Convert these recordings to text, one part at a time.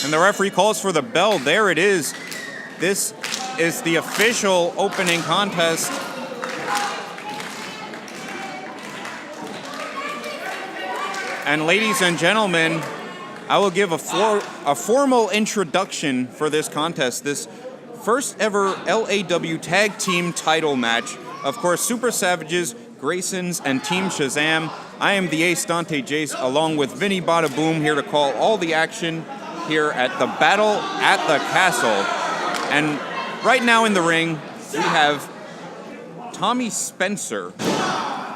And the referee calls for the bell. There it is. This is the official opening contest. And ladies and gentlemen, I will give a formal introduction for this contest. This first ever LAW Tag Team title match. Of course, Super Savages, Graysons, and Team Shazam. I am the ace, Dante Jayce, along with Vinnie Bababoom, here to call all the action here at the Battle at the Castle. And right now in the ring, we have Tommy Spencer.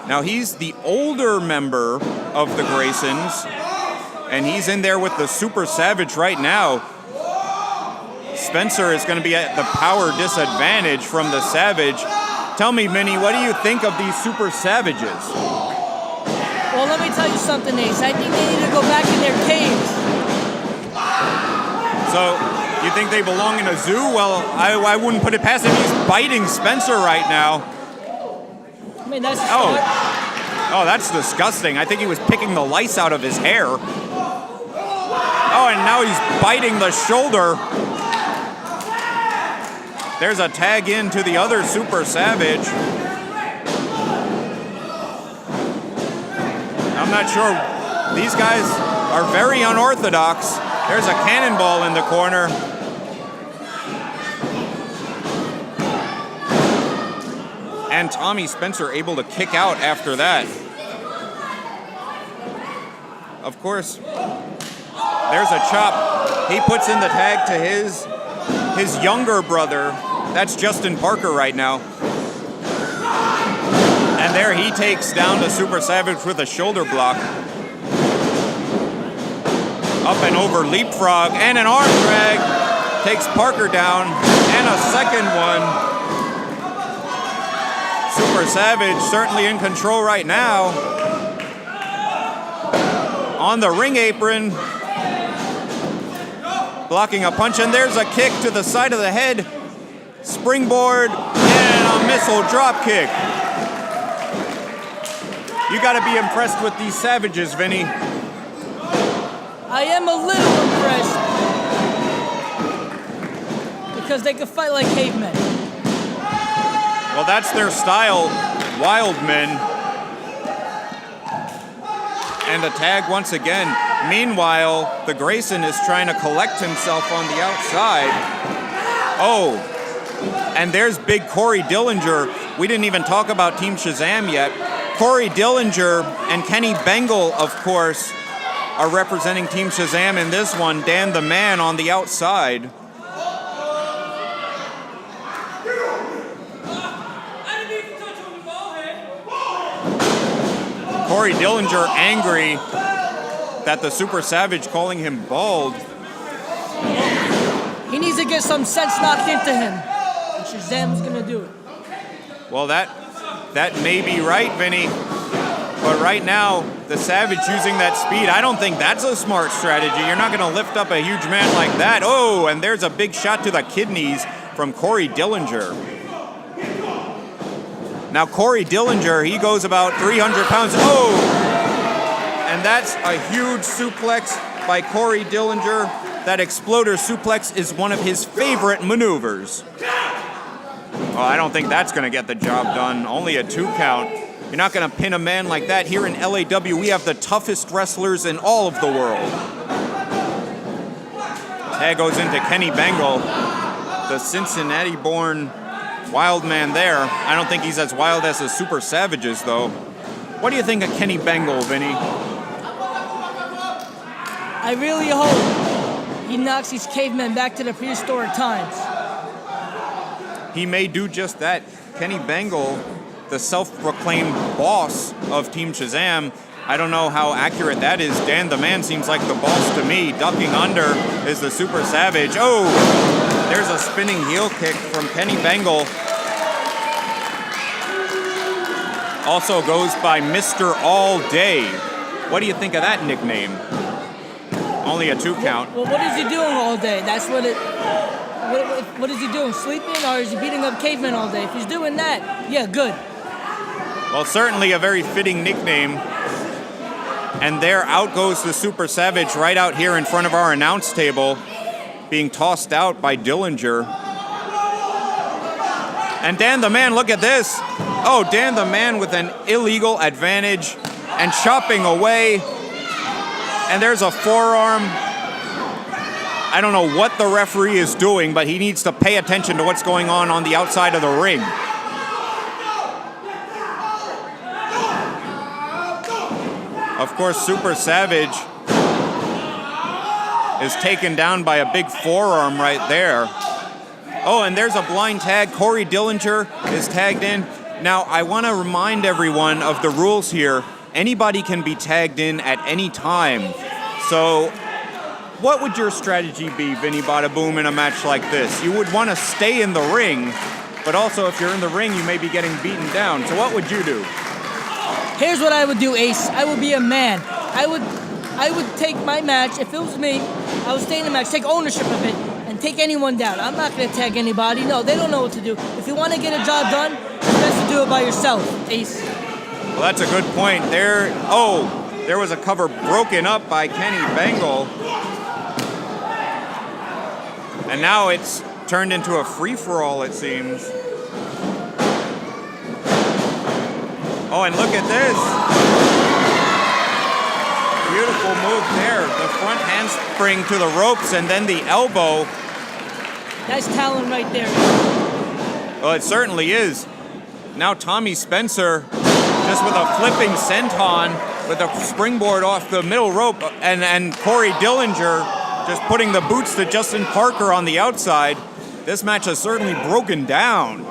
Now, he's the older member of the Graysons, and he's in there with the Super Savage right now. Spencer is going to be at the power disadvantage from the Savage. Tell me, Vinnie, what do you think of these Super Savages? Well, let me tell you something, Ace. I think they need to go back in their caves. So, you think they belong in a zoo? Well, I wouldn't put it past him. He's biting Spencer right now. I mean, that's oh, that's disgusting. I think he was picking the lice out of his hair. Oh, and now he's biting the shoulder. There's a tag in to the other Super Savage. I'm not sure. These guys are very unorthodox. There's a cannonball in the corner. And Tommy Spencer able to kick out after that. Of course, there's a chop. He puts in the tag to his younger brother. That's Justin Parker right now. And there he takes down the Super Savage with a shoulder block. Up and over leapfrog and an arm drag. Takes Parker down and a second one. Super Savage certainly in control right now. On the ring apron. Blocking a punch, and there's a kick to the side of the head. Springboard and a missile drop kick. You got to be impressed with these Savages, Vinnie. I am a little impressed. Because they can fight like cavemen. Well, that's their style, wild men. And a tag once again. Meanwhile, the Grayson is trying to collect himself on the outside. Oh, and there's big Corey Dillinger. We didn't even talk about Team Shazam yet. Corey Dillinger and Kenny Bengal, of course, are representing Team Shazam in this one. Dan the Man on the outside. Corey Dillinger angry that the Super Savage calling him bald. He needs to get some sense knocked into him. And Shazam's gonna do it. Well, that may be right, Vinnie. But right now, the Savage using that speed, I don't think that's a smart strategy. You're not gonna lift up a huge man like that. Oh, and there's a big shot to the kidneys from Corey Dillinger. Now, Corey Dillinger, he goes about 300 pounds. Oh! And that's a huge suplex by Corey Dillinger. That exploder suplex is one of his favorite maneuvers. Well, I don't think that's going to get the job done. Only a 2 count. You're not going to pin a man like that. Here in LAW, we have the toughest wrestlers in all of the world. Tag goes into Kenny Bengal, the Cincinnati-born wild man there. I don't think he's as wild as the Super Savages, though. What do you think of Kenny Bengal, Vinnie? I really hope he knocks these cavemen back to the prehistoric times. He may do just that. Kenny Bengal, the self-proclaimed boss of Team Shazam. I don't know how accurate that is. Dan the Man seems like the boss to me. Ducking under is the Super Savage. Oh, there's a spinning heel kick from Kenny Bengal. Also goes by Mr. All Day. What do you think of that nickname? Only a 2 count. Well, what is he doing all day? That's what it... What is he doing? Sleeping, or is he beating up cavemen all day? If he's doing that, yeah, good. Well, certainly a very fitting nickname. And there out goes the Super Savage right out here in front of our announce table. being tossed out by Dillinger. And Dan the Man, look at this. Oh, Dan the Man with an illegal advantage and chopping away. And there's a forearm. I don't know what the referee is doing, but he needs to pay attention to what's going on the outside of the ring. Of course, Super Savage is taken down by a big forearm right there. Oh, and there's a blind tag. Corey Dillinger is tagged in. Now, I want to remind everyone of the rules here. Anybody can be tagged in at any time. So, what would your strategy be, Vinnie Bababoom, in a match like this? You would want to stay in the ring, but also if you're in the ring, you may be getting beaten down. So what would you do? Here's what I would do, Ace. I would be a man. I would take my match. If it was me, I would stay in the match, take ownership of it, and take anyone down. I'm not going to tag anybody. No, they don't know what to do. If you want to get a job done, it's best to do it by yourself, Ace. Well, that's a good point. There was a cover broken up by Kenny Bengal. And now it's turned into a free-for-all, it seems. Oh, and look at this. Beautiful move there. The front handspring to the ropes and then the elbow. That's talent right there. Well, it certainly is. Now Tommy Spencer just with a flipping senton with a springboard off the middle rope, and Corey Dillinger just putting the boots to Justin Parker on the outside. This match has certainly broken down.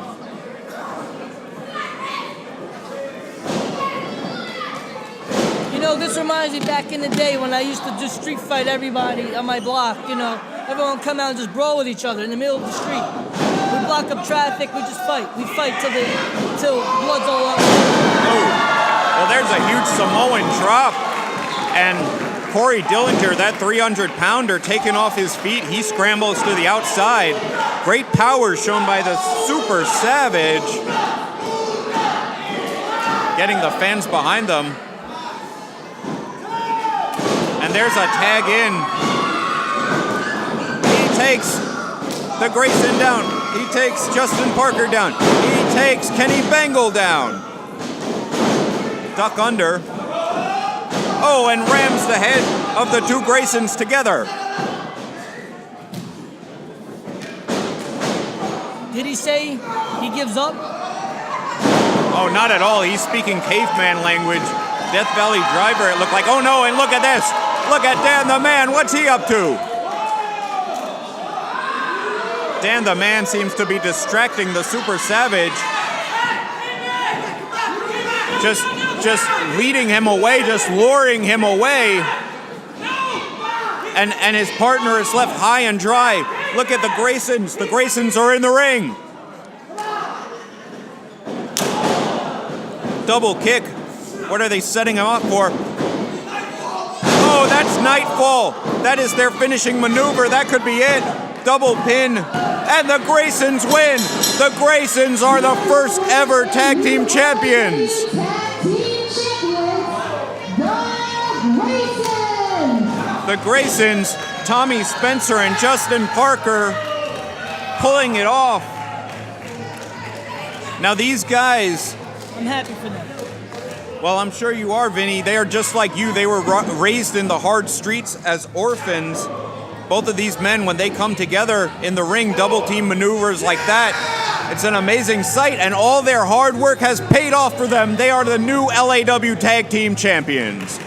You know, this reminds me back in the day when I used to just street fight everybody on my block. You know, everyone come out and just brawl with each other in the middle of the street. We block up traffic, we just fight. We fight till blood's all up. Oh, well, there's a huge Samoan drop. And Corey Dillinger, that 300-pounder, taken off his feet. He scrambles to the outside. Great power shown by the Super Savage. Getting the fans behind them. And there's a tag in. He takes the Grayson down. He takes Justin Parker down. He takes Kenny Bengal down. Duck under. Oh, and rams the head of the two Graysons together. Did he say he gives up? Oh, not at all. He's speaking caveman language. Death Valley Driver, it looked like. Oh, no, and look at this. Look at Dan the Man. What's he up to? Dan the Man seems to be distracting the Super Savage. Just leading him away, just luring him away. And his partner is left high and dry. Look at the Graysons. The Graysons are in the ring. Double kick. What are they setting him up for? Oh, that's Nightfall. That is their finishing maneuver. That could be it. Double pin. And the Graysons win. The Graysons are the first ever tag team champions. The Graysons, Tommy Spencer and Justin Parker, pulling it off. Now these guys, I'm happy for them. well, I'm sure you are, Vinny. They are just like you. They were raised in the hard streets as orphans. Both of these men, when they come together in the ring, double team maneuvers like that, it's an amazing sight, and all their hard work has paid off for them. They are the new LAW Tag Team Champions.